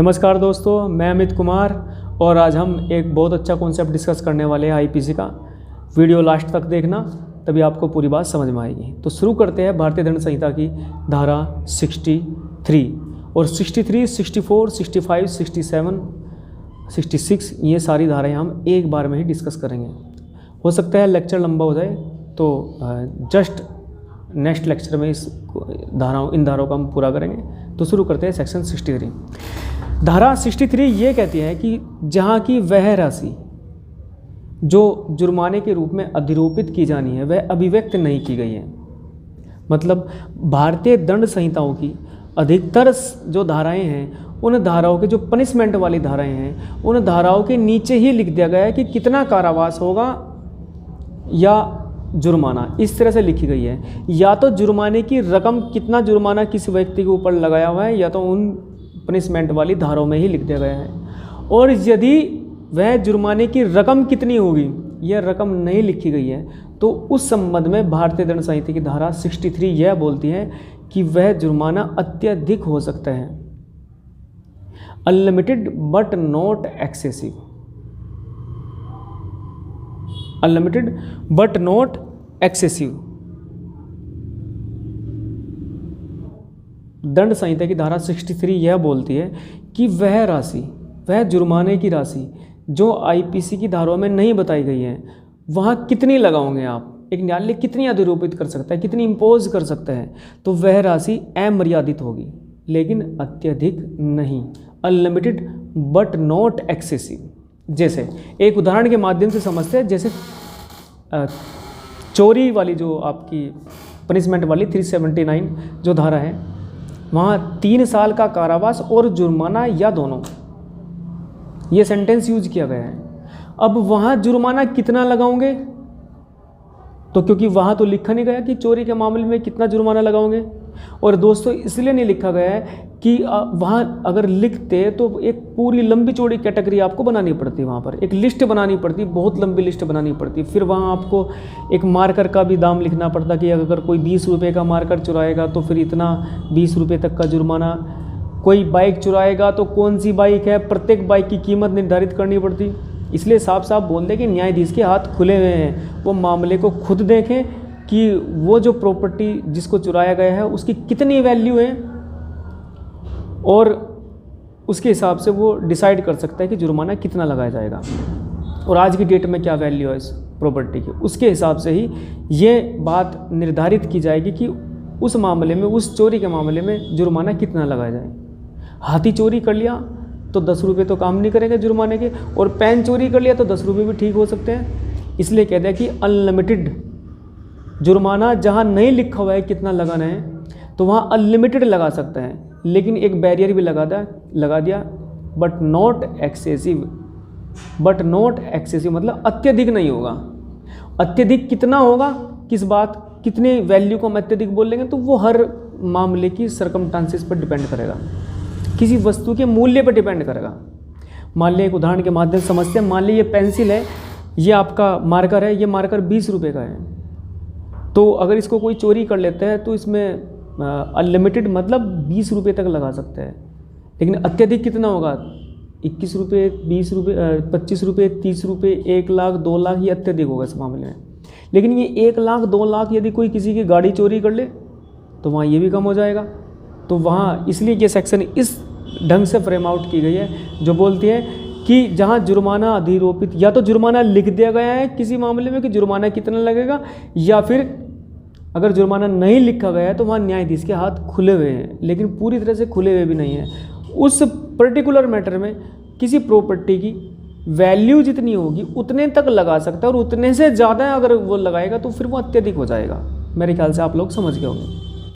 नमस्कार दोस्तों, मैं अमित कुमार और आज हम एक बहुत अच्छा कॉन्सेप्ट डिस्कस करने वाले हैं आईपीसी का। वीडियो लास्ट तक देखना, तभी आपको पूरी बात समझ में आएगी। तो शुरू करते हैं भारतीय दंड संहिता की धारा 63 और 63, 64, 65, 67, 66 ये सारी धाराएं हम एक बार में ही डिस्कस करेंगे। हो सकता है लेक्चर लंबा हो जाए, तो जस्ट नेक्स्ट लेक्चर में इन धाराओं का हम पूरा करेंगे। तो शुरू करते हैं सेक्शन 63। धारा 63 ये कहती है कि जहाँ की वह राशि जो जुर्माने के रूप में अधिरोपित की जानी है वह अभिव्यक्त नहीं की गई है। मतलब भारतीय दंड संहिताओं की अधिकतर जो धाराएं हैं, उन धाराओं के जो पनिशमेंट वाली धाराएं हैं, उन धाराओं के नीचे ही लिख दिया गया है कि कितना कारावास होगा या जुर्माना, इस तरह से लिखी गई है। या तो जुर्माने की रकम, कितना जुर्माना किसी व्यक्ति के ऊपर लगाया हुआ है, या तो उन पनिशमेंट वाली धाराओं में ही लिख दिया गया है। और यदि वह जुर्माने की रकम कितनी होगी, यह रकम नहीं लिखी गई है, तो उस संबंध में भारतीय दंड संहिता की धारा 63 यह बोलती है कि वह जुर्माना अत्यधिक हो सकता है, unlimited but not excessive. Unlimited but not excessive. दंड संहिता की धारा 63 यह बोलती है कि वह राशि, वह जुर्माने की राशि जो आईपीसी की धाराओं में नहीं बताई गई है, वहाँ कितनी लगाओगे आप, एक न्यायालय कितनी अधिरोपित कर सकता है, कितनी इम्पोज कर सकता है, तो वह राशि अमर्यादित होगी, लेकिन अत्यधिक नहीं। Unlimited but not excessive. जैसे एक उदाहरण के माध्यम से समझते हैं। जैसे चोरी वाली जो आपकी पनिशमेंट वाली 379 जो धारा है, वहाँ 3 साल का कारावास और जुर्माना या दोनों, ये सेंटेंस यूज किया गया है। अब वहाँ जुर्माना कितना लगाओगे, तो क्योंकि वहाँ तो लिखा नहीं गया कि चोरी के मामले में कितना जुर्माना लगाओगे। और दोस्तों इसलिए नहीं लिखा गया है कि वहाँ अगर लिखते तो एक पूरी लंबी चौड़ी कैटेगरी आपको बनानी पड़ती, वहाँ पर एक लिस्ट बनानी पड़ती, बहुत लंबी लिस्ट बनानी पड़ती। फिर वहाँ आपको एक मार्कर का भी दाम लिखना पड़ता कि अगर कोई 20 रुपये का मार्कर चुराएगा तो फिर इतना 20 रुपये तक का जुर्माना। कोई बाइक चुराएगा तो कौन सी बाइक है, प्रत्येक बाइक की कीमत निर्धारित करनी पड़ती। इसलिए साफ साफ बोल दें कि न्यायाधीश के हाथ खुले हुए हैं, वो मामले को खुद देखें कि वो जो प्रॉपर्टी जिसको चुराया गया है उसकी कितनी वैल्यू है, और उसके हिसाब से वो डिसाइड कर सकता है कि जुर्माना कितना लगाया जाएगा और आज की डेट में क्या वैल्यू है इस प्रॉपर्टी की। उसके हिसाब से ही ये बात निर्धारित की जाएगी कि उस मामले में, उस चोरी के मामले में जुर्माना कितना लगाया जाए। हाथी चोरी कर लिया तो 10 रुपये तो काम नहीं करेंगे जुर्माने के, और पेन चोरी कर लिया तो 10 रुपये भी ठीक हो सकते हैं। इसलिए कहते हैं कि अनलिमिटेड जुर्माना, जहाँ नहीं लिखा हुआ है कितना लगाना है, तो वहाँ अनलिमिटेड लगा सकता है, लेकिन एक बैरियर भी लगा दिया, but not excessive. But not excessive मतलब अत्यधिक नहीं होगा। अत्यधिक कितना होगा, किस बात, कितने वैल्यू को हम अत्यधिक बोल लेंगे, तो वो हर मामले की सर्कमस्टांसेस पर डिपेंड करेगा, किसी वस्तु के मूल्य पर डिपेंड करेगा। मान लिया एक उदाहरण के माध्यम से समझते हैं। मान लिया ये पेंसिल है, ये आपका मार्कर है, ये मार्कर 20 रुपये का है। तो अगर इसको कोई चोरी कर लेता है तो इसमें अनलिमिटेड मतलब 20 रुपये तक लगा सकता है, लेकिन अत्यधिक कितना होगा, 21 रुपये, 20 रुपये, 25 रुपये, 30 रुपये, 1 लाख, 2 लाख, ये अत्यधिक होगा इस मामले में। लेकिन ये 1 लाख, 2 लाख यदि कोई किसी की गाड़ी चोरी कर ले तो वहाँ ये भी कम हो जाएगा। तो वहाँ इसलिए ये सेक्शन इस ढंग से फ्रेम आउट की गई है, जो बोलती है कि जहाँ जुर्माना अधिरोपित, या तो जुर्माना लिख दिया गया है किसी मामले में कि जुर्माना कितना लगेगा, या फिर अगर जुर्माना नहीं लिखा गया है तो वहाँ न्यायाधीश के हाथ खुले हुए हैं, लेकिन पूरी तरह से खुले हुए भी नहीं है। उस पर्टिकुलर मैटर में किसी प्रॉपर्टी की वैल्यू जितनी होगी उतने तक लगा सकता है, और उतने से ज़्यादा अगर वो लगाएगा तो फिर वो अत्यधिक हो जाएगा। मेरे ख्याल से आप लोग समझ गए होंगे।